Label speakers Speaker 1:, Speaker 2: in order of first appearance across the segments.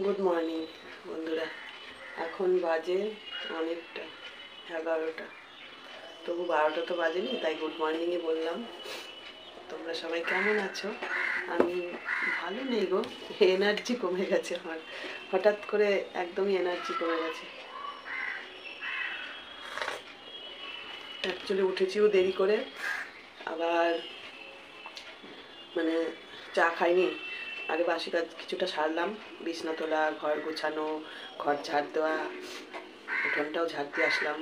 Speaker 1: Good morning বন্ধুরা। এখন বাজে অনেকটা 11টা, তবু 12টা তো বাজেনি, তাই গুড মর্নিংই বললাম। তোমরা সবাই কেমন আছো? আমি ভালো নেই গো, এনার্জি কমে গেছে আমার, হঠাৎ করে একদমই এনার্জি কমে গেছে। অ্যাকচুয়ালি উঠেছিও দেরি করে, আবার মানে চা খাইনি, আগে বাসি কাজ কিছুটা সারলাম, বিছনা তোলা, ঘর গোছানো, ঘর ঝাড় দেওয়া, উঠোনটাও ঝাড় দিয়ে আসলাম।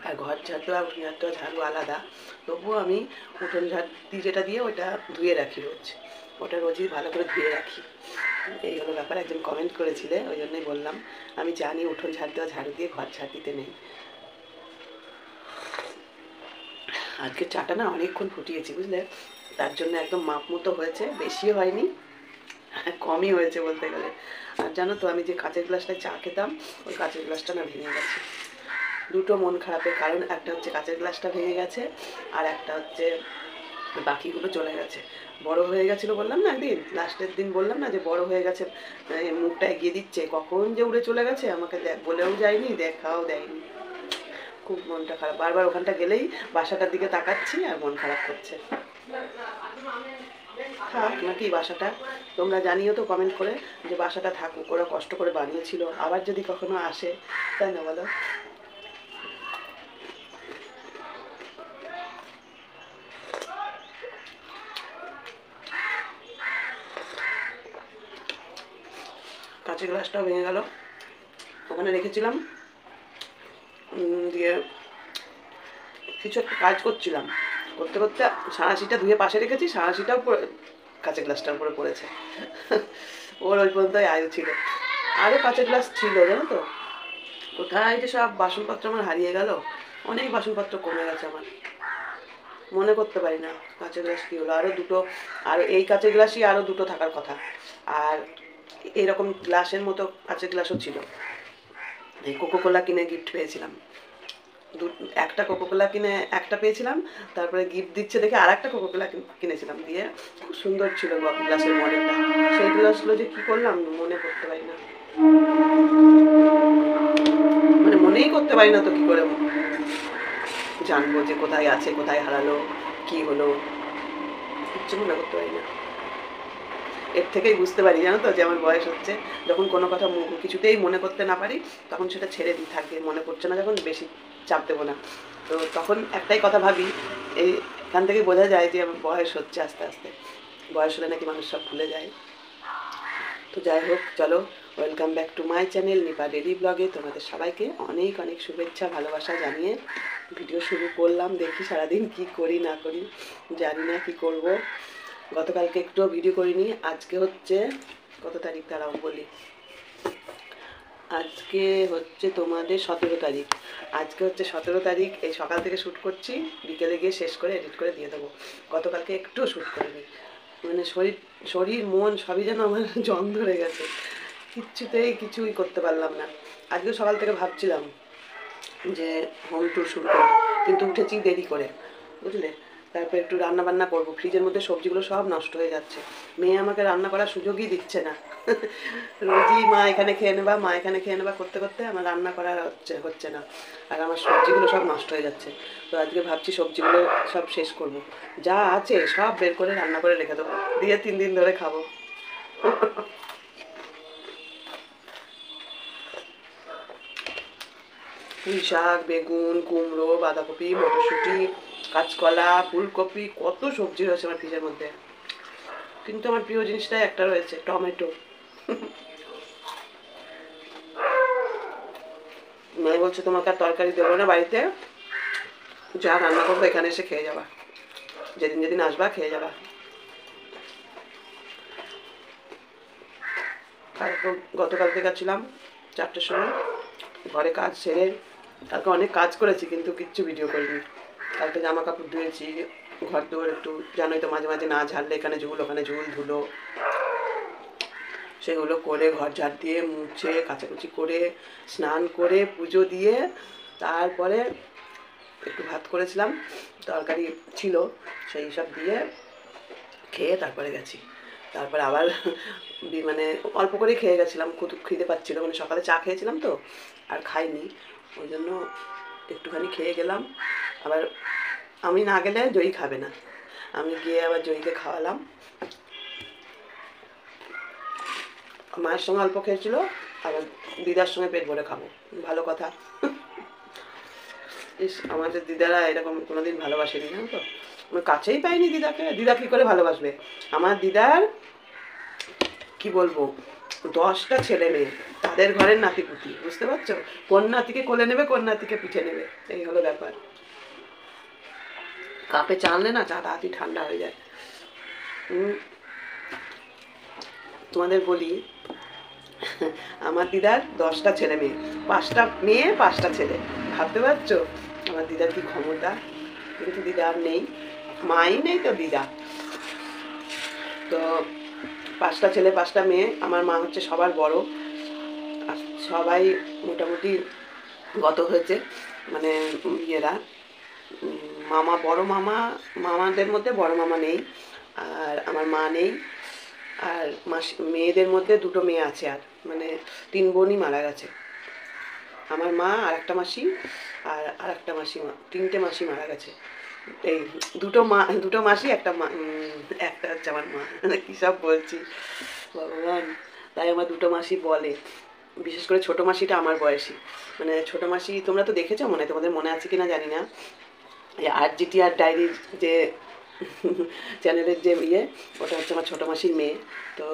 Speaker 1: আর ঘর ঝাড় দেওয়া উঠোন ঝাড় দেওয়া ঝাড়ু আলাদা, তবুও আমি উঠোন ঝাড় দিয়ে যেটা দিয়ে ওটা ধুয়ে রাখি রোজ, ওটা রোজই ভালো করে ধুয়ে রাখি। এই হলো ব্যাপার। একজন কমেন্ট করেছিলে, ওই জন্যই বললাম। আমি জানি উঠোন ঝাড় দেওয়া ঝাড়ু দিয়ে ঘর ঝাড় দিতে নেই। আজকে চাটা না অনেকক্ষণ ফুটিয়েছি বুঝলে, তার জন্য একদম মাপ মতো হয়েছে, বেশিও হয়নি কমই হয়েছে বলতে গেলে। আর জানো তো, আমি যে কাঁচের গ্লাসটায় চা খেতাম, ওই কাঁচের গ্লাসটা না ভেঙে গেছে। দুটো মন খারাপের কারণ, একটা হচ্ছে কাঁচের গ্লাসটা ভেঙে গেছে, আর একটা হচ্ছে বাকিগুলো চলে গেছে। বড় হয়ে গেছিলো বললাম না একদিন, লাস্টের দিন বললাম না যে বড় হয়ে গেছে, মুখটা এগিয়ে দিচ্ছে, কখন যে উড়ে চলে গেছে আমাকে বলেও যায়নি, দেখাও দেয়নি। খুব মনটা খারাপ, বারবার ওখানটা গেলেই বাসাটার দিকে তাকাচ্ছি আর মন খারাপ করছে। থাক নাকি বাসাটা, তোমরা জানিও তো কমেন্ট করে যে বাসাটা থাকুক, ওরা কষ্ট করে বানিয়েছিল, আবার যদি কখনো আসে, তাই না বলো? কাঁচের গ্লাসটাও ভেঙে গেল, ওখানে রেখেছিলাম, দিয়ে কিছু একটা কাজ করছিলাম, করতে করতে সাঁড়াশিটা ধুয়ে পাশে রেখেছি, সাঁড়াশিটাও কাঁচের গ্লাসটার উপরে পড়েছে ওর ওই পর্যন্তই আয়ু ছিল। আরও কাঁচের গ্লাস ছিল জানো তো, কোথায় যে সব বাসনপত্র আমার হারিয়ে গেল, অনেক বাসনপত্র কমে গেছে আমার, মনে করতে পারি না কাঁচের গ্লাস কী হলো। আরও দুটো, আর এই কাঁচের গ্লাসই আরও দুটো থাকার কথা, আর এরকম গ্লাসের মতো কাঁচের গ্লাসও ছিল। এই কোকোকোলা কিনে গিফট পেয়েছিলাম, একটা কোকোকোলা কিনে একটা পেয়েছিলাম, তারপরে গিফট দিচ্ছে দেখে আর একটা কোকোকোলা কিনেছিলাম, দিয়ে খুব সুন্দর ছিল গ্লাসের মডেলটা। সেই গ্লাসগুলো যে কী করলাম মনে করতে পারি না, মানে মনেই করতে পারি না তো কী করে জানবো যে কোথায় আছে, কোথায় হারালো, কি হলো, কিচ্ছু মনে করতে পারি না। এর থেকেই বুঝতে পারি জানো তো যে আমার বয়স হচ্ছে। যখন কোনো কথা কিছুতেই মনে করতে না পারি, তখন সেটা ছেড়ে দিই, থাকবে, মনে পড়ছে না যখন বেশি চাপ দেবো না। তো তখন একটাই কথা ভাবি, এখান থেকেই বোঝা যায় যে আমার বয়স হচ্ছে আস্তে আস্তে, বয়স হলে নাকি মানুষ সব ভুলে যায়। তো যাই হোক, চলো, welcome back to my channel Nipa daily ব্লগে তোমাদের সবাইকে অনেক অনেক শুভেচ্ছা ভালোবাসা জানিয়ে ভিডিও শুরু করলাম। দেখি সারাদিন কি করি না করি, জানি না কি করব। গতকালকে একটু ভিডিও করিনি, আজকে হচ্ছে কত তারিখ দাঁড়াও বলি, আজকে হচ্ছে তোমাদের 17 তারিখ, আজকে হচ্ছে 17 তারিখ। এই সকাল থেকে শ্যুট করছি, বিকেলে গিয়ে শেষ করে এডিট করে দিয়ে দেবো। গতকালকে একটুও শ্যুট করিনি, মানে শরীর মন সবই যেন আমার জং ধরে গেছে, কিছুই করতে পারলাম না। আজকে সকাল থেকে ভাবছিলাম যে হোম ট্যুর শুরু করবো, কিন্তু উঠেছি দেরি করে বুঝলে। তারপর একটু রান্না বান্না করবো, ফ্রিজের মধ্যে সবজিগুলো সব নষ্ট হয়ে যাচ্ছে, মেয়ে আমাকে রান্না করার সুযোগই দিচ্ছে না রোজই মা এখানে খেয়ে নেবা, মা এখানে খেয়ে নেবা করতে করতে আমার রান্না করা হচ্ছে না, আর আমার সবজিগুলো সব নষ্ট হয়ে যাচ্ছে। তো আজকে ভাবছি সবজিগুলো সব শেষ করব, যা আছে সব বের করে রান্না করে রেখে দেবো, দিয়ে 3 দিন ধরে খাবো পুঁই শাক, বেগুন, কুমড়ো, বাঁধাকপি, মটরশুঁটি, কাঁচকলা, ফুলকপি, কত সবজি রয়েছে আমার ফ্রিজের মধ্যে। কিন্তু আমার প্রিয় জিনিসটাই একটা রয়েছে, টমেটো। মেয়ে বলছে তোমাকে আর তরকারি দেবো না বাড়িতে, যা রান্না করবো এখানে এসে খেয়ে যাবা, যেদিন যেদিন আসবা খেয়ে যাবা। তারপর গতকালকে গেছিলাম 4টের সময়, ঘরে কাজ সেরে, কালকে অনেক কাজ করেছি কিন্তু কিচ্ছু ভিডিও করিনি। কালকে জামা কাপড় ধুয়েছি, ঘর দুয়ার একটু জানোই তো মাঝে মাঝে না ঝাড়লে এখানে ঝুল ওখানে ঝুল ধুলো, সেগুলো করে ঘর ঝাড় দিয়ে মুছে কাচাকুচি করে স্নান করে পুজো দিয়ে তারপরে একটু ভাত করেছিলাম, তরকারি ছিল, সেই সব দিয়ে খেয়ে তারপরে গেছি। তারপর আবার মানে অল্প করেই খেয়ে গেছিলাম, খুব খিদে পাচ্ছিলো, মানে সকালে চা খেয়েছিলাম তো আর খাইনি, ওই জন্য একটুখানি খেয়ে গেলাম। আবার আমি না গেলে জয়ী খাবে না, আমি গিয়ে আবার জয়ীকে খাওয়ালাম। মায়ের সঙ্গে অল্প খেয়েছিল, আবার দিদার সঙ্গে পেট ভরে খাবো, ভালো কথা। ইস, আমাদের দিদারা এরকম কোনোদিন ভালোবাসেনি, জানো তো, আমি কাছেই পাইনি দিদাকে, দিদা কী করে ভালোবাসবে। আমার দিদার কি বলবো, 10টা ছেলে মেয়ে, তাদের ঘরের নাতিপুতি, বুঝতে পারছো, কোন নাতিকে কোলে নেবে কোন নাতিকে পিঠে নেবে, এই হলো ব্যাপার। কাপে চা আনলে না, চা তাড়াতাড়ি ঠান্ডা হয়ে যায়। তোমাদের বলি, আমার দিদার 10টা ছেলে মেয়ে, 5টা মেয়ে 5টা ছেলে, ভাবতে পারছো আমার দিদার কি ক্ষমতা। কিন্তু দিদা আর নেই, মাই নেই তো দিদা। তো 5টা ছেলে 5টা মেয়ে, আমার মা হচ্ছে সবার বড়, আর সবাই মোটামুটি গত হয়েছে, মানে ইয়েরা মামা, বড় মামা, মামাদের মধ্যে বড় মামা নেই, আর আমার মা নেই, আর মাসি মেয়েদের মধ্যে 2টো মেয়ে আছে, আর মানে 3 বোনই মারা গেছে। আমার মা আর একটা মাসি আর একটা মাসিমা, 3টে মাসি মারা গেছে। এই 2টো মাসি, একটা হচ্ছে আমার মা, কী সব বলছি ভগবান। তাই আমার 2টো মাসি বলে, বিশেষ করে ছোটো মাসিটা আমার বয়সী, মানে ছোটো মাসি তোমরা তো দেখেছো মনে হয়, তোমাদের মনে আছে কি না জানি না, RGTR ডায়েরির যে চ্যানেলের যে ওটা হচ্ছে আমার ছোটো মাসির মেয়ে। তো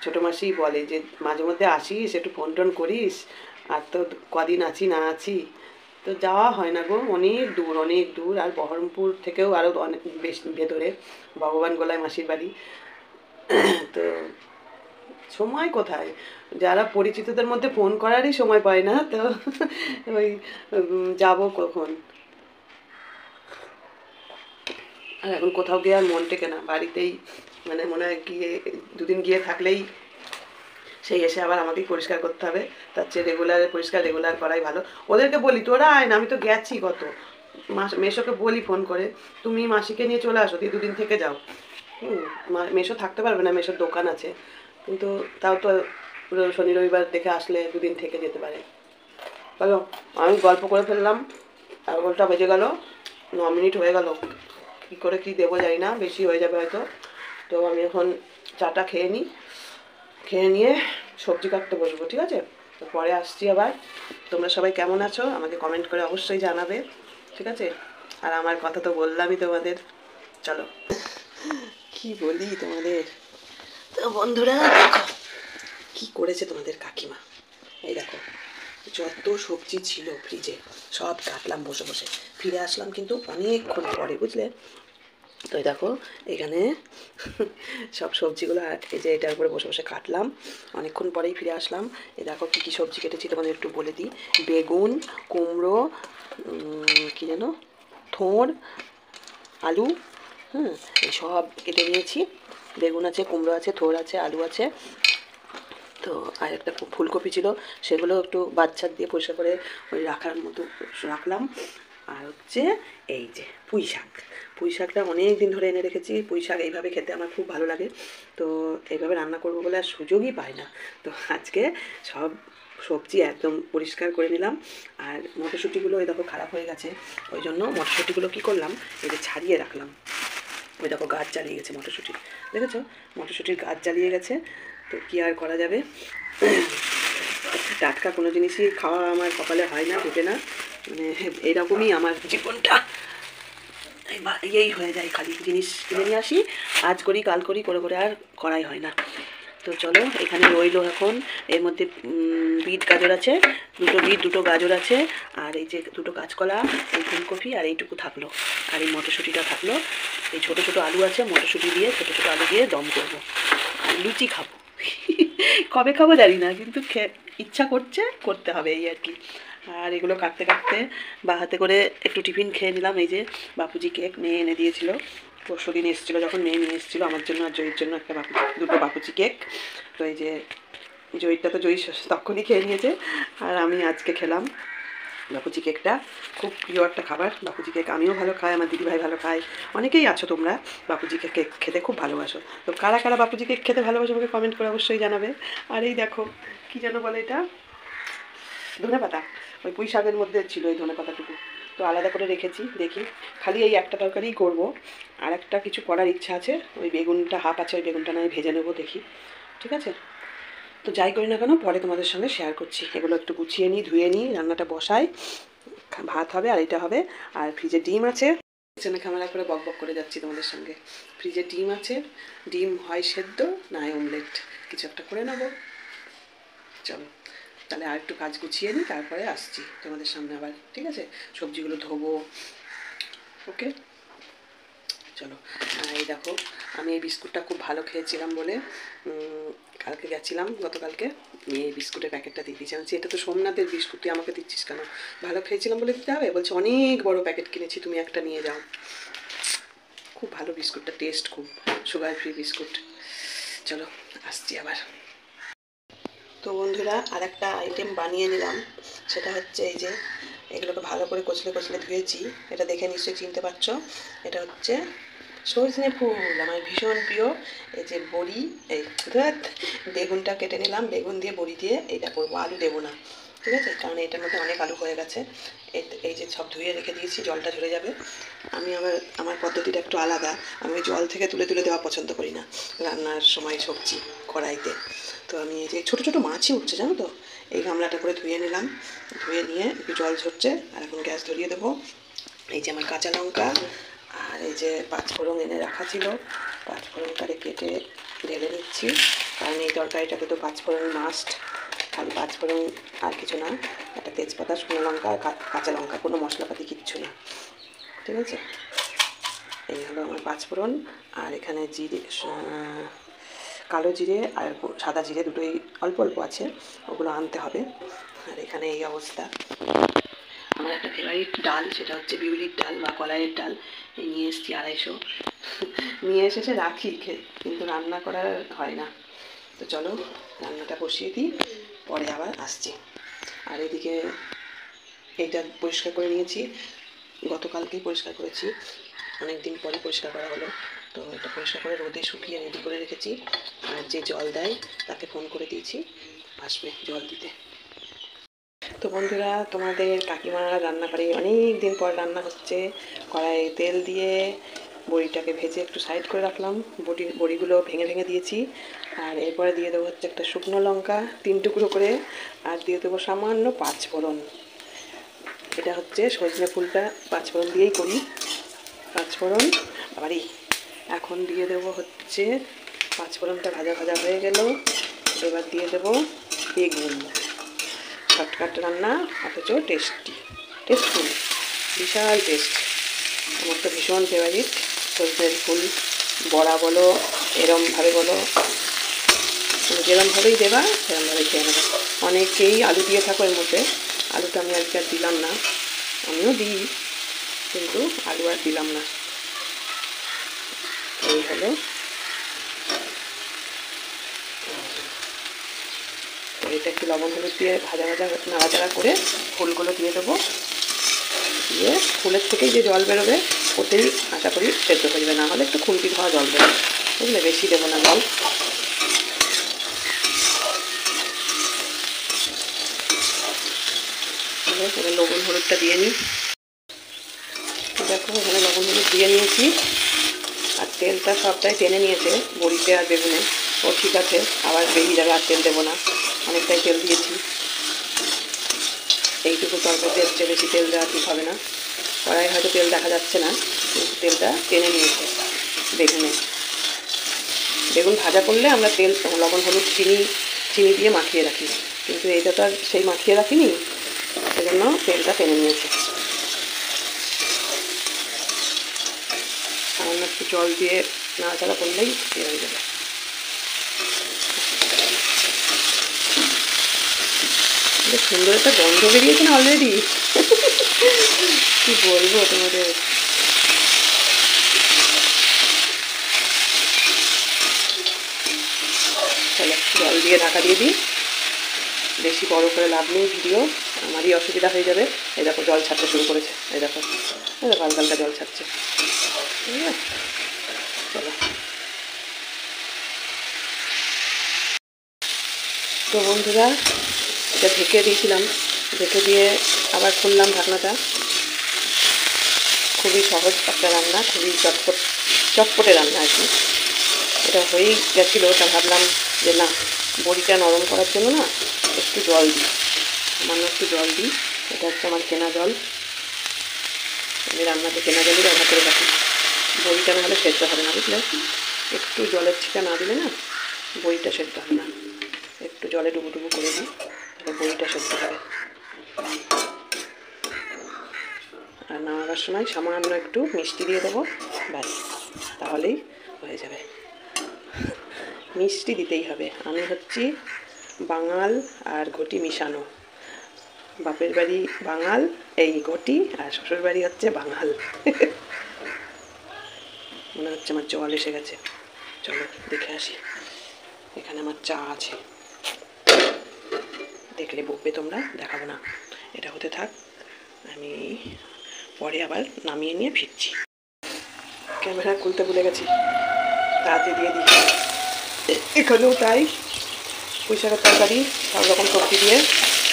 Speaker 1: ছোটো মাসি বলে যে মাঝে মধ্যে আসিস, একটু ফোন টোন করিস, আর তো কদিন আছি না আছি, তো যাওয়া হয় না গো, অনেক দূর, আর বহরমপুর থেকেও আরও অনেক বেশি ভেতরে, ভগবান গোলায় মাসির বাড়ি। তো সময় কোথায়, যারা পরিচিতদের মধ্যে ফোন করারই সময় পায় না, তো ওই যাবো কখন। আর এখন কোথাও গিয়ে আর মন টেকে না, বাড়িতেই মানে মনে হয় গিয়ে 2 দিন গিয়ে থাকলেই সেই এসে আবার আমাকেই পরিষ্কার করতে হবে, তার চেয়ে রেগুলার করাই ভালো। ওদেরকে বলি তোরা আয় না, আমি তো গেছি কত, মেশোকে বলি ফোন করে, তুমি মাসিকে নিয়ে চলে আসো, 2 দিন থেকে যাও। মেশো থাকতে পারবে না, মেশোর দোকান আছে, কিন্তু তাও তো শনি রবিবার দেখে আসলে 2 দিন থেকে যেতে পারে। চলো, আমি গল্প করে ফেললাম, 11টা বেজে গেল, 9 মিনিট হয়ে গেল, কী করে কী দেবো জানি না, বেশি হয়ে যাবে হয়তো। তো আমি এখন চাটা খেয়ে নিই, খেয়ে নিয়ে সবজি কাটতে বসবো, ঠিক আছে? তো পরে আসছি আবার। তোমরা সবাই কেমন আছো আমাকে কমেন্ট করে অবশ্যই জানাবে, ঠিক আছে? আর আমার কথা তো বললামই তোমাদের, চলো কি বলি তোমাদের। তো বন্ধুরা দেখো কী করেছে তোমাদের কাকিমা, এই দেখো যত সবজি ছিল ফ্রিজে সব কাটলাম বসে বসে, ফিরে আসলাম কিন্তু অনেকক্ষণ পরে, বুঝলে? তো দেখো এখানে সব সবজিগুলো, এই যে এটার উপরে বসে বসে কাটলাম, অনেকক্ষণ পরেই ফিরে আসলাম। এই দেখো কী কী সবজি কেটেছি তোমাদের একটু বলে দিই, বেগুন, কুমড়ো, কী যেন, থোড়, আলু, এই সব কেটে নিয়েছি। বেগুন আছে, কুমড়ো আছে, থোড় আছে, আলু আছে, তো আর একটা ফুলকপি ছিল, সেগুলো একটু বাচ্চা দিয়ে পরিষ্কার করে ওই রাখার মতো রাখলাম। আর হচ্ছে এই যে পুঁই শাকটা অনেক দিন ধরে এনে রেখেছি, পুঁই শাক এইভাবে খেতে আমার খুব ভালো লাগে, তো এইভাবে রান্না করবো বলে আর সুযোগই পাই না। তো আজকে সব সবজি একদম পরিষ্কার করে নিলাম। আর মটরশুঁটিগুলো ওই দেখো খারাপ হয়ে গেছে, ওই জন্য মটরশুঁটিগুলো কী করলাম, এই যে ছাড়িয়ে রাখলাম। ওই দেখো গাছ জ্বালিয়ে গেছে মটরশুঁটির, দেখেছো মটরশুঁটির গাছ জ্বালিয়ে গেছে, তো কী আর করা যাবে, টাটকা কোনো জিনিসই খাওয়া আমার কপালে হয় না, জুটে না, মানে এইরকমই আমার জীবনটা, এই হয়ে যায়, খালি জিনিস কিনে নিয়ে আসি, আজ করি কাল করি করে করে আর করাই হয় না। তো চলো এখানে রইলো এখন, এর মধ্যে বিট গাজর আছে, 2টো বিট 2টো গাজর আছে, আর এই যে 2টো কাঁচকলা, এই ফুলকপি, আর এইটুকু থাকলো, আর এই মটরশুঁটিটা থাকলো, এই ছোটো ছোটো আলু আছে, মটরশুঁটি দিয়ে ছোটো ছোটো আলু দিয়ে দম করবো, আর লুচি খাবো। কবে খাবো জানি না, কিন্তু ইচ্ছা করতে হবে, এই আর কি। আর এগুলো কাটতে কাটতে বা হাতে করে একটু টিফিন খেয়ে নিলাম, এই যে বাপুজি কেক মেয়ে এনে দিয়েছিল, পরশুদিন এসেছিলো যখন মেয়ে নিয়ে এসেছিলো আমার জন্য আর জয়ীর জন্য একটা 2টো বাপুজি কেক। তো এই যে জয়ীরটা তো জয়ী তখনই খেয়ে নিয়েছে, আর আমি আজকে খেলাম। বাপুচি কেকটা খুব প্রিয় একটা খাবার। বাপুচি কেক আমিও ভালো খাই, আমার দিদিভাই ভালো খায়, অনেকেই আছো তোমরা বাপুচি কেক খেতে খুব ভালোবাসো। তো কারা কারা বাপুচি কেক খেতে ভালোবাসো আমাকে কমেন্ট করে অবশ্যই জানাবে। আর এই দেখো কী যেন বলে এটা, ধনেপাতা, ওই পুঁই শাকের মধ্যে ছিল এই ধনেপাতাটুকু, তো আলাদা করে রেখেছি। দেখি খালি এই একটা তরকারিই করবো, আর একটা কিছু করার ইচ্ছা আছে, ওই বেগুনটা হাফ আছে, ওই বেগুনটা নয় ভেজে নেবো, দেখি। ঠিক আছে, তো যাই করি না কেন পরে তোমাদের সঙ্গে শেয়ার করছি। এগুলো একটু গুছিয়ে নিই, ধুয়ে নিই, রান্নাটা বসাই, ভাত হবে আর এটা হবে। আর ফ্রিজে ডিম আছে, কিচেনে ক্যামেরা করে বক বক করে যাচ্ছি তোমাদের সঙ্গে। ফ্রিজে ডিম আছে, ডিম হয় সেদ্ধ না হয় অমলেট, কিছু একটা করে নেবো। চলো তাহলে আর একটু কাজ গুছিয়ে নিই, তারপরে আসছি তোমাদের সামনে আবার। ঠিক আছে, সবজিগুলো ধোবো। ওকে চলো। এই দেখো আমি এই বিস্কুটটা খুব ভালো খেয়েছিলাম বলে কালকে গেছিলাম, গতকালকে নিয়ে এই বিস্কুটের প্যাকেটটা দিয়ে দিয়েছি। আমি এটা তো সোমনাথের বিস্কুট, তুই আমাকে দিচ্ছিস কেন? ভালো খেয়েছিলাম বলে দিতে হবে? বলছে অনেক বড় প্যাকেট কিনেছি, তুমি একটা নিয়ে যাও। খুব ভালো বিস্কুটটা, টেস্ট খুব, সুগার ফ্রি বিস্কুট। চলো আসছি আবার। তো বন্ধুরা আর একটা আইটেম বানিয়ে নিলাম, সেটা হচ্ছে এই যে এগুলোকে ভালো করে কচলে কচলে ধুয়েছি, এটা দেখে নিশ্চয়ই চিনতে পারছো। এটা হচ্ছে সজনে ফুল, আমার ভীষণ প্রিয়। এই যে বড়ি, এই বেগুনটা কেটে নিলাম, বেগুন দিয়ে বড়ি দিয়ে এইটা করবো, আলু দেবো না। ঠিক আছে, কারণ এটার মধ্যে অনেক আলু হয়ে গেছে। এই যে সব ধুয়ে রেখে দিয়েছি, জলটা ঝরে যাবে। আমি আমার পদ্ধতিটা একটু আলাদা, আমি জল থেকে তুলে তুলে দেওয়া পছন্দ করি না রান্নার সময় সবজি কড়াইতে। তো আমি এই যে ছোটো ছোটো মাছই উঠছে জানো তো, এই গামলাটা করে ধুয়ে নিলাম, ধুয়ে নিয়ে একটু জল ঝরছে, আর এখন গ্যাস ধরিয়ে দেবো। এই যে আমার কাঁচা লঙ্কা আর এই যে পাঁচফোড়ন এনে রাখা ছিল, পাঁচফোড়নটাকে কেটে ঢেলে নিচ্ছি, কারণ এই তরকারিটাকে তো পাঁচফোড়ন মাস্ট। খালি পাঁচফোড়ন আর কিছু না, একটা তেজপাতা, শুকনো লঙ্কা আর কাঁচা লঙ্কা, কোনো মশলাপাতি কিচ্ছু না। ঠিক আছে, এই হলো আমার পাঁচফোড়ন। আর এখানে জিরে, কালো জিরে আর সাদা জিরে দুটোই অল্প অল্প আছে, ওগুলো আনতে হবে। আর এখানে এই অবস্থা। আমার একটা ফেভারিট ডাল, সেটা হচ্ছে বিউলির ডাল বা কলাইয়ের ডাল, এই নিয়ে এসেছি 250, নিয়ে এসেছে রাখি, কিন্তু রান্না করা হয় না। তো চলো রান্নাটা বসিয়ে দিই, পরে আবার আসছি। আর এদিকে এইটা পরিষ্কার করে নিয়েছি, গতকালকেই পরিষ্কার করেছি, অনেক দিন পরে পরিষ্কার করা হলো। তো এটা পরিষ্কার করে রোদে শুকিয়ে রেডি করে রেখেছি। আর যে জল দেয় তাকে ফোন করে দিয়েছি, আসবে জল দিতে। তো বন্ধুরা তোমাদের কাকিমা রান্নাঘরে অনেক দিন পর রান্না হচ্ছে। কড়াইয়ে তেল দিয়ে বড়িটাকে ভেজে একটু সাইড করে রাখলাম, বড়িগুলো ভেঙে ভেঙে দিয়েছি। আর এরপরে দিয়ে দেবো হচ্ছে একটা শুকনো লঙ্কা 3 টুকরো করে, আর দিয়ে দেবো সামান্য পাঁচফোড়ন। এটা হচ্ছে সজনে ফুলটা পাঁচফোড়ন দিয়েই করি, পাঁচফোড়ন বাড়ি। এখন দিয়ে দেবো হচ্ছে, পাঁচফোড়নটা ভাজা ভাজা হয়ে গেল, এবার দিয়ে দেবো বেগুন। শর্টকাট রান্না অথচ টেস্টফুল, বিশাল টেস্ট। আমার তো ভীষণ ফেভারিট সজনের ফুল, বড়া বলো এরমভাবে বলো, যেরমভাবেই দেবা সেরমভাবেই খেয়ে নেবে। অনেকেই আলু দিয়ে থাকো এর মধ্যে, আলুটা আমি আজকে আর দিলাম না, আমিও দিই কিন্তু আলু আর দিলাম না। এই হলো, এটা একটু লবণ হলুদ দিয়ে ভাজা ভাজা নাড়াচাড়া করে ফুলগুলো দিয়ে দেবো, দিয়ে ফুলের থেকেই যে জল বেরোবে ওতেই আশা করি সেদ্ধ হয়ে যাবে, না হলে একটু খুন্তি ধোয়া জল বেরোবে, বুঝলে, বেশি দেবো না জল। এখানে লবণ হলুদটা দিয়ে নিই, দেখো এখানে লবণ হলুদ দিয়ে নিয়েছি। আর তেলটা সবটাই টেনে নিয়েছে বড়িতে আর বেগুনে, ও ঠিক আছে, আবার বেরিয়ে যাবে, আর তেল দেবো না, অনেকটাই তেল দিয়েছি। এইটুকু তরকারিতে হচ্ছে, বেশি তেল দেওয়া ঠিক হবে না। কড়াই হয়তো তেল দেখা যাচ্ছে না, কিন্তু তেলটা টেনে নিয়েছে বেগুনে। বেগুন ভাজা করলে আমরা তেল, লবণ হলুদ চিনি দিয়ে মাখিয়ে রাখি, কিন্তু এইটা তো আর সেই মাখিয়ে রাখিনি, সেজন্য তেলটা টেনে নিয়েছে। সামান্য একটু জল দিয়ে নাড়াচাড়া করলেই হয়ে যাবে। সুন্দর একটা গন্ধ বেরিয়েছে না অলরেডি, কি বলবো তোমাদের। চলো জল দিয়ে ঢাকা দিয়ে দিই, বেশি বড় করে লাভ নেই ভিডিও, আমারই অসুবিধা হয়ে যাবে। এই দেখো জল ছাড়তে শুরু করেছে, এই দেখো হালকা হালকা জল ছাড়ছে। ঠিক আছে, চলো। তো বন্ধুরা, এটা ঢেকে দিয়েছিলাম, ঢেকে দিয়ে আবার খুললাম ঢাকনাটা। খুবই সহজ একটা রান্না, খুবই চটপটে রান্না আর কি। এটা হয়েই গেছিলো, তা ভাবলাম যে না, বড়িটা নরম করার জন্য না একটু জল দিই, সামান্য একটু জল দিই। এটা হচ্ছে আমার কেনা জল, আমি রান্নাতে কেনা জলই ব্যবহার করে রাখি। বড়িটা না হলে সেদ্ধ হবে না, বুঝলে? একটু জলের ছিটা না দিলে না বড়িটা সেদ্ধ হবে না। একটু জলে ডুবো করে দিই, তাহলে বড়িটা সেদ্ধ হবে। আর নামাবার সময় সামান্য একটু মিষ্টি দিয়ে দেবো, ব্যাস, তাহলেই হয়ে যাবে। মিষ্টি দিতেই হবে। আমি হচ্ছি বাঙাল আর ঘটি মিশানো, বাপের বাড়ি বাঙাল এই ঘটি, আর শ্বশুর বাড়ি হচ্ছে বাঙাল। মনে হচ্ছে আমার জল এসে গেছে, চলো দেখে আসি। এখানে আমার চা আছে, দেখলে বকবে তোমরা, দেখাবো না। এটা হতে থাক, আমি পরে আবার নামিয়ে নিয়ে ফিরছি। ক্যামেরা খুলতে ভুলে গেছি, তাড়াতাড়ি দিয়ে দিই। এখানেও তাই, পুঁই শাকের তরকারি, সব রকম সবজি দিয়ে,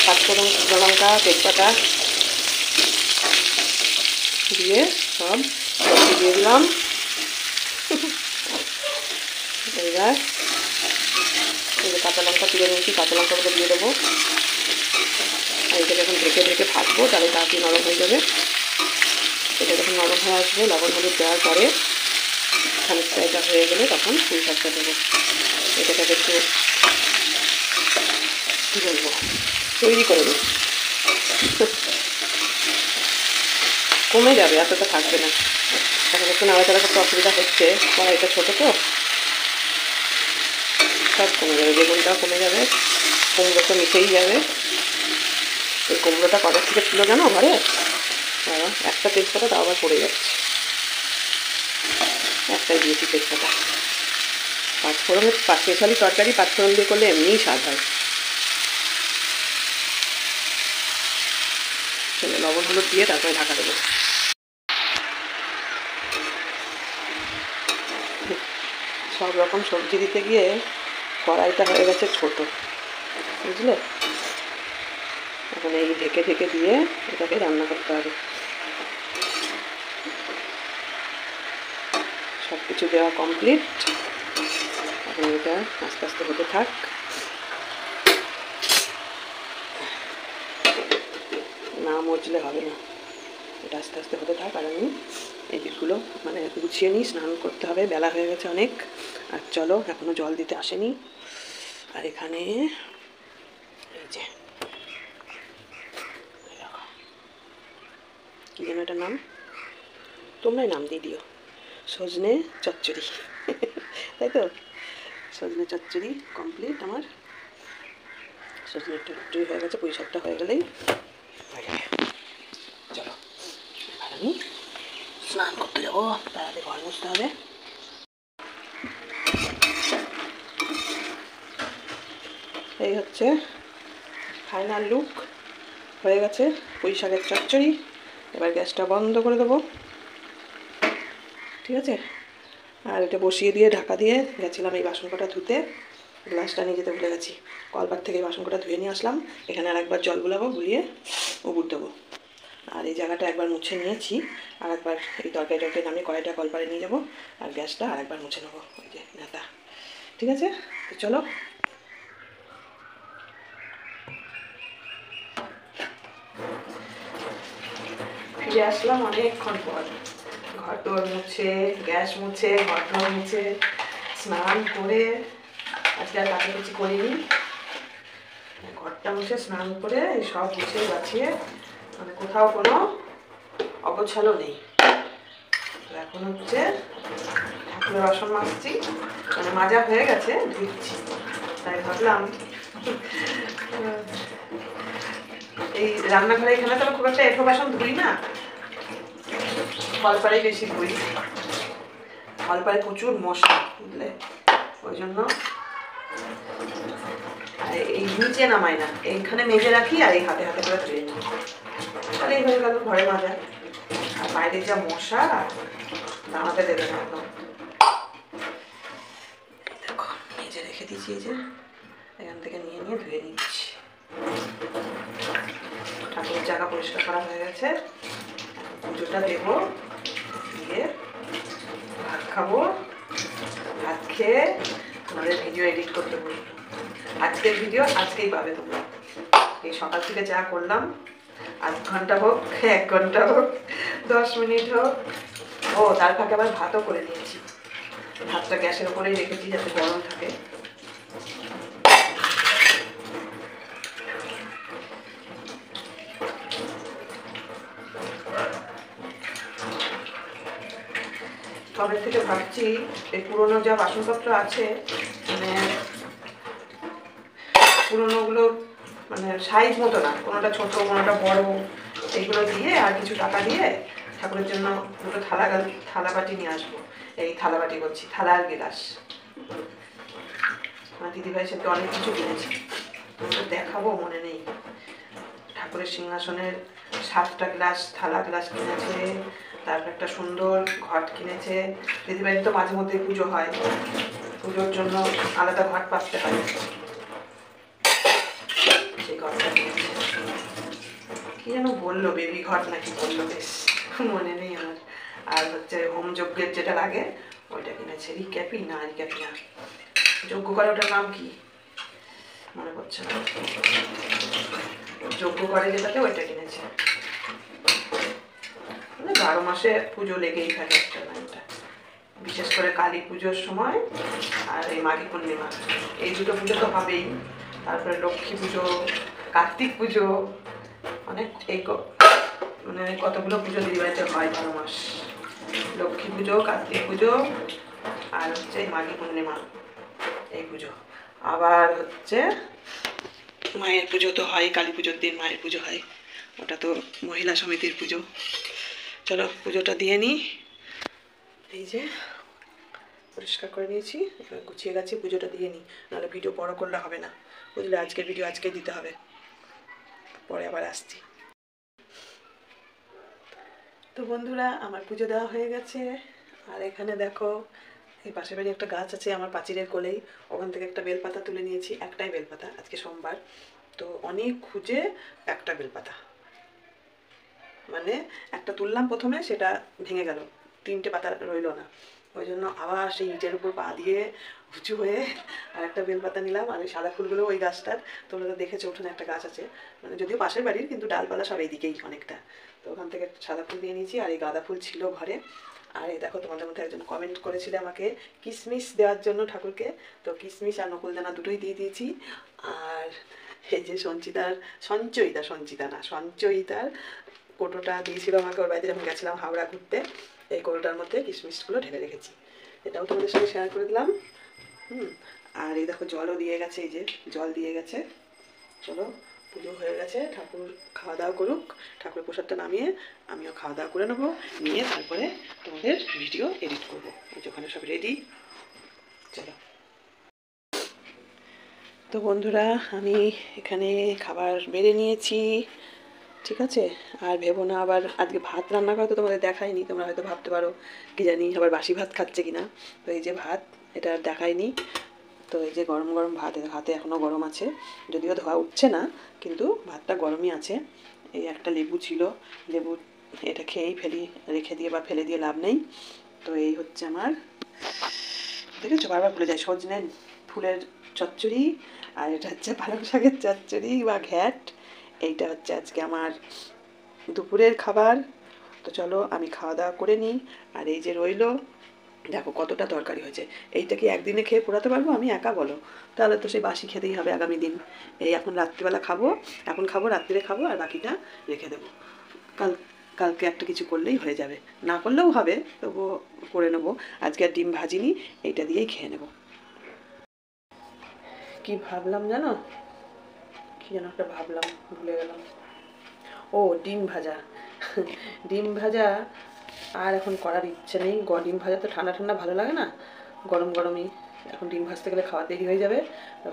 Speaker 1: পাঁচফোড়ন, শুকনো লঙ্কা, তেজপাতা দিয়ে সব সবজি দিয়ে দিলাম। এবার এই যে কাঁচা লঙ্কা তুলে নিয়েছি, কাঁচা লঙ্কাগুলো দিয়ে দেবো। আর এটাকে এখন ঢেকে ঢেকে ভাজবো, তাহলে তাড়াতাড়ি নরম হয়ে যাবে। এটা যখন নরম হয়ে আসবে, লবণ হলুদ দেওয়ার পরে খানিকটা এটা হয়ে গেলে তখন পুঁই শাকটা দেবো। এটাকে একটু কী বলবো, তৈরি করে দিই, কমে যাবে, এতটা থাকবে না। এখন একটু নাড়াচাড়া করতে অসুবিধা হচ্ছে, কড়াইটা ছোটো তো, সব কমে যাবে, বেগুনটাও কমে যাবে, কুমড়ো তো মিশেই যাবে। এই কুমড়োটা কটার থেকে ছিল জানো ঘরে? একটা তেজপাতা তাও আবার পড়ে যাচ্ছে, একটাই দিয়েছি তেজপাতা। পাঁচফোড়নের স্পেশালি তরকারি পাঁচফোড়ন দিয়ে করলে এমনিই স্বাদ হয়। চলো লবণ হলুদ দিয়ে তারপরে ঢাকা দেবো। সব রকম সবজি দিতে গিয়ে কড়াইটা হয়ে গেছে ছোটো, বুঝলে? এখন এই ঢেকে ঢেকে দিয়ে এটাকে রান্না করতে হবে। সব কিছু দেওয়া কমপ্লিট, এখন এটা আস্তে আস্তে হতে থাক। না মজলে হবে না, এটা আস্তে আস্তে হতে থাক। আর আমি এই দিকগুলো মানে গুছিয়ে নিই, স্নান করতে হবে, বেলা হয়ে গেছে অনেক। আর চলো, এখনও জল দিতে আসেনি। আর এখানে এই যে কী যেন এটার নাম, তোমরাই নাম দিয়ে দিও, সজনে চচ্চড়ি। তাই তো, সজনে চচ্চড়ি কমপ্লিট আমার। সজনে চচ্চড়ি হয়ে গেছে, পুঁই শাকটা হয়ে গেলেই হয়ে যাবে। চলো এবার আমি স্নান করতে যাবো, তাড়াতাড়ি ঘর মুছতে হবে। এই হচ্ছে ফাইনাল লুক, হয়ে গেছে পুঁই শাকের চচ্চড়ি। এবার গ্যাসটা বন্ধ করে দেবো, ঠিক আছে? আর এটা বসিয়ে দিয়ে ঢাকা দিয়ে গেছিলাম এই বাসন কটা ধুতে, গ্লাসটা নিয়ে যেতে ভুলে গেছি। কলপার থেকে বাসন কটা ধুয়ে নিয়ে আসলাম। এখানে আর একবার জল গুলাবো, গুলিয়ে উবুর দেবো। আর এই জায়গাটা একবার মুছে নিয়েছি, আর একবার এই তরকারি নামিয়ে কড়াইটা কলপারে নিয়ে যাবো, আর গ্যাসটা আর একবার মুছে নেবো, ওই যে নেতা। ঠিক আছে, তো চলো। ফিরে আসলাম অনেকক্ষণ পর, ঘর দোর মুছে, গ্যাস মুছে, ঘর দোর মুছে, স্নান করে, আজকে আর কাছাকাছি করিনি, ঘরটা মুছে স্নান করে এই সব গুছিয়ে বাছিয়ে, মানে কোথাও কোনো অগোছালো নেই। এখন হচ্ছে ঠাকুরের বাসন মাজছি, মানে মাজা হয়ে গেছে, ধুচ্ছি। তাই ভাবলাম এই রান্নাঘরে এখানে তো খুব একটা এঁঠো বাসন ধুই না, কলপাড়াই বেশি ধুই। কলপাড়ে প্রচুর মশলা, বুঝলে, ওই জন্য। এই নিচে নামাই না, এইখানে মেজে রাখি আর এই হাতে হাতে করে ধুয়ে নিই। তাহলে এই হয়ে গেল ঘরে মাজা। আর বাইরে যা মশা, দাঁড়াতে দেবে না একদম। দেখো মেজে রেখে দিয়েছি, এই যে এখান থেকে নিয়ে নিয়ে ধুয়ে নিচ্ছি। ঠাকুরের জায়গা পরিষ্কার করা হয়ে গেছে, পুজোটা দেবো, দিয়ে ভাত খাবো। ভাত খেয়ে তোমাদের ভিডিও এডিট করতে বলবো। আজকের ভিডিও আজকেই পাবে তোমরা। এই সকাল থেকে যা করলাম, আধ ঘন্টা হোক, 1 ঘন্টা হোক, 10 মিনিট হোক। ও তার ফাঁকে আবার ভাতও করে নিয়েছি। ভাতটা গ্যাসের উপরেই রেখেছি যাতে গরম থাকে। কবে থেকে ভাবছি এই পুরোনো যা বাসনপত্র আছে, মানে পুরোনোগুলো মানে সাইজ মতো না, কোনোটা ছোট কোনোটা বড়, এইগুলো দিয়ে আর কিছু টাকা দিয়ে ঠাকুরের জন্য দুটো থালা বাটি নিয়ে আসবো। এই থালা বাটি বলছি, থালা আর গিলাস। আমার দিদিভাইয়ের সাথে অনেক কিছু কিনেছি, তোমাদের দেখাবো, মনে নেই। ঠাকুরের সিংহাসনের 7টা গ্লাস, থালা গ্লাস কিনেছে, তারপর একটা সুন্দর ঘট কিনেছে। দিদিভাইয়ের তো মাঝে মধ্যে পুজো হয়, পুজোর জন্য আলাদা ঘট পাততে হয়, সেই ঘটটা কিনেছে। কি যেন বললো, বেবি ঘট নাকি বললো, বেশ মনে নেই আমার। আর হচ্ছে হোম যজ্ঞের যেটা লাগে ওইটা কিনেছে, রিক্যাপি না, রিক্যাপি না, যজ্ঞ করে ওটার নাম কি মনে পড়ছে না, যজ্ঞ করে যেটাতে ওইটা কিনেছে। 12 মাসে পুজো লেগেই থাকে একটা না একটা, বিশেষ করে কালী পুজোর সময় আর এই মাঘী পূর্ণিমা, এই দুটো পুজো তো হবেই। তারপরে লক্ষ্মী পুজো, কার্তিক পুজো, অনেক এই মানে কতগুলো পুজো দিদিবাড়িতে হয় 12 মাস। লক্ষ্মী পুজো, কার্তিক পুজো, আর হচ্ছে মাঘী পূর্ণিমা এই পুজো। আবার হচ্ছে মায়ের পুজো তো হয়, কালী পুজোর দিন মায়ের পুজো হয়, ওটা তো মহিলা সমিতির পুজো। চলো পুজোটা দিয়ে নিই। এই যে পরিষ্কার করে নিয়েছি, এবার গুছিয়ে গেছি, পুজোটা দিয়ে নিই, নাহলে ভিডিও বড় করলে হবে না, বুঝলে। আজকের ভিডিও আজকেই দিতে হবে, পরে আবার আসছি। তো বন্ধুরা, আমার পুজো দেওয়া হয়ে গেছে। আর এখানে দেখো, এই পাশের বাড়ি একটা গাছ আছে আমার পাঁচিলের কোলেই, ওখান থেকে একটা বেলপাতা তুলে নিয়েছি। একটাই বেলপাতা, আজকে সোমবার তো অনেক খুঁজে একটা বেলপাতা, মানে একটা তুললাম প্রথমে, সেটা ভেঙে গেল, 3টে পাতা রইলো না। ওই জন্য আবার সেই ইটের উপর পা দিয়ে উঁচু হয়ে আর একটা বেলপাতা নিলাম। আর ওই সাদা ফুলগুলো ওই গাছটার, তোমরা তো দেখেছো উঠোনে একটা গাছ আছে, মানে যদিও পাশের বাড়ির, কিন্তু ডালপালা সব এইদিকেই অনেকটা। তো ওখান থেকে সাদা ফুল নিয়ে নিয়েছি, আর এই গাঁদা ফুল ছিল ঘরে। আর এই দেখো, তোমাদের মধ্যে একজন কমেন্ট করেছিলে আমাকে কিশমিশ দেওয়ার জন্য ঠাকুরকে, তো কিশমিশ আর নকুলদানা দুটোই দিয়ে দিয়েছি। আর এই যে সঞ্চয়িতার কোটোটা দিয়েছিল আমাকে ওর বাড়িতে যখন গেছিলাম হাওড়া ঘুরতে, এই কোটোটার মধ্যে কিশমিশগুলো ঢেলে রেখেছি, এটাও তোমাদের সঙ্গে শেয়ার করে দিলাম। আর এই দেখো জলও দিয়ে গেছে, এই যে জল দিয়ে গেছে। চলো পুজো হয়ে গেছে, ঠাকুর খাওয়া দাওয়া করুক, ঠাকুরের প্রসাদটা নামিয়ে আমিও খাওয়া দাওয়া করে নেবো, নিয়ে তারপরে তোমাদের ভিডিও এডিট করবো। ওখানে সব রেডি, চলো। তো বন্ধুরা, আমি এখানে খাবার বেড়ে নিয়েছি, ঠিক আছে। আর ভেবো না আবার আজকে ভাত রান্না করা তো তোমাদের দেখাইনি, তোমরা হয়তো ভাবতে পারো কি জানি আবার বাসি ভাত খাচ্ছে কিনা। তো এই যে ভাত, এটা দেখাইনি। তো এই যে গরম গরম ভাত, হাতে এখনও গরম আছে, যদিও ধোয়া উঠছে না, কিন্তু ভাতটা গরমই আছে। এই একটা লেবু ছিল, লেবু এটা খেয়েই রেখে দিয়ে বা ফেলে দিয়ে লাভ নেই। তো এই হচ্ছে আমার, দেখেছো বারবার ভুলে যায়, সজনে ফুলের চচ্চড়ি, আর এটা হচ্ছে পালং শাকের চচ্চড়ি বা ঘ্যাট। এইটা হচ্ছে আজকে আমার দুপুরের খাবার। তো চলো আমি খাওয়া দাওয়া করে নিই। আর এই যে রইলো, দেখো কতটা তরকারি হয়েছে, এইটা কি একদিনে খেয়ে পোড়াতে পারবো আমি একা, বলো? তাহলে তো সেই বাসি খেতেই হবে আগামী দিন। এই এখন রাত্রিবেলা খাবো, এখন খাবো, রাত্রিরে খাবো, আর বাকিটা রেখে দেবো। কালকে একটা কিছু করলেই হয়ে যাবে, না করলেও হবে, তবুও করে নেবো। আজকে আর ডিম ভাজিনি, এইটা দিয়েই খেয়ে নেবো। কি ভাবলাম জানো, কি যেন একটা ভাবলাম, ভুলে গেলাম। ও ডিম ভাজা ডিম ভাজা আর এখন করার ইচ্ছে নেই। ডিম ভাজা তো ঠান্ডা ঠান্ডা ভালো লাগে না, গরম গরমই এখন ডিম ভাজতে গেলে খাওয়া দেরি হয়ে যাবে,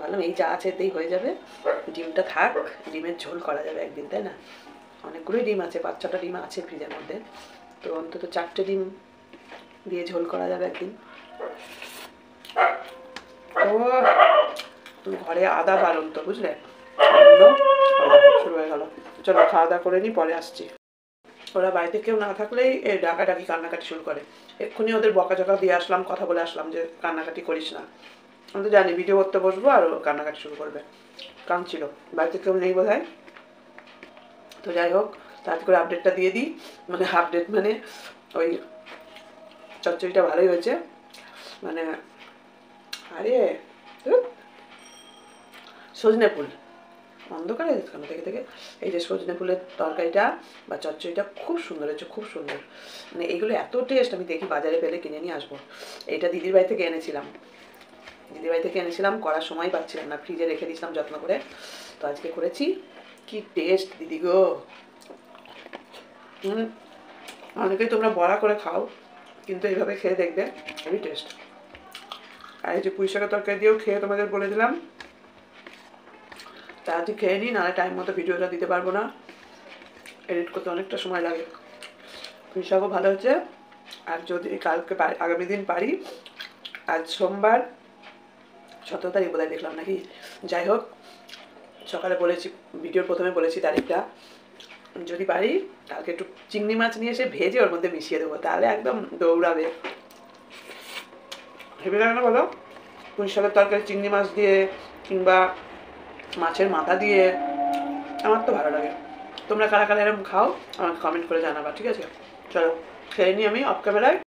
Speaker 1: ভাবলাম এই যা আছে এতেই হয়ে যাবে, ডিমটা থাক, ডিমের ঝোল করা যাবে একদিন, তাই না? অনেকগুলোই ডিম আছে, 5-6টা ডিম আছে ফ্রিজের মধ্যে, তো অন্তত 4টে ডিম দিয়ে ঝোল করা যাবে একদিন। ও ঘরে আদা বারণ তো, বুঝলে, শুরু হয়ে গেল। চলো খাওয়া দাওয়া করে নিই, পরে আসছি। ওরা বাড়িতে কেউ না থাকলেই এই ডাকাডাকি কান্নাকাটি শুরু করে। এক্ষুনি ওদের বকাঝকা দিয়ে আসলাম, কথা বলে আসলাম যে কান্নাকাটি করিস না। আমি তো জানি ভিডিও করতে বসবো আর ও কান্নাকাটি শুরু করবে, কাঁদছিল। বাড়িতে কেউ নেই বোধ হয়। তো যাই হোক, তাড়াতাড়ি করে আপডেটটা দিয়ে দিই, মানে আপডেট মানে ওই চচ্চড়িটা ভালোই হয়েছে, মানে আরে সজনে ফুল অন্ধকারে কেন থেকে থেকে, এই যে সজনে ফুলের তরকারিটা বা চচ্চড়িটা খুব সুন্দর হয়েছে, খুব সুন্দর। মানে এইগুলো এত টেস্ট, আমি দেখি বাজারে পেলে কিনে নিয়ে আসবো। এইটা দিদির বাড়ি থেকে এনেছিলাম, দিদির বাড়ি থেকে এনেছিলাম, করার সময় পাচ্ছিলাম না, ফ্রিজে রেখে দিয়েছিলাম যত্ন করে, তো আজকে করেছি। কি টেস্ট দিদি গো। অনেকেই তোমরা বড়া করে খাও, কিন্তু এইভাবে খেয়ে দেখবে, খুবই টেস্ট। আর এই যে পুঁই শাকের তরকারি দিয়েও খেয়ে তোমাদের বলে দিলাম। তাড়াতাড়ি খেয়ে নিই, নাহলে টাইম মতো ভিডিওটা দিতে পারবো না, এডিট করতে অনেকটা সময় লাগে। পুঁই শাকও ভালো হয়েছে। আর যদি কালকে আগামী দিন পারি, আজ সোমবার 17 তারিখ বোধহয় দেখলাম নাকি, যাই হোক সকালে বলেছি, ভিডিওর প্রথমে বলেছি তারিখটা, যদি পারি কালকে একটু চিংড়ি মাছ নিয়ে এসে ভেজে ওর মধ্যে মিশিয়ে দেবো, তাহলে একদম দৌড়াবে। ভেবে লাগে না বলো, পুঁই শাকের তরকারি চিংড়ি মাছ দিয়ে কিংবা মাছের মাথা দিয়ে, আমার তো ভালো লাগে। তোমরা কারা কারা এরকম খাও আমাকে কমেন্ট করে জানাবা, ঠিক আছে? চলো খেয়ে নিই আমি অফ ক্যামেরায়।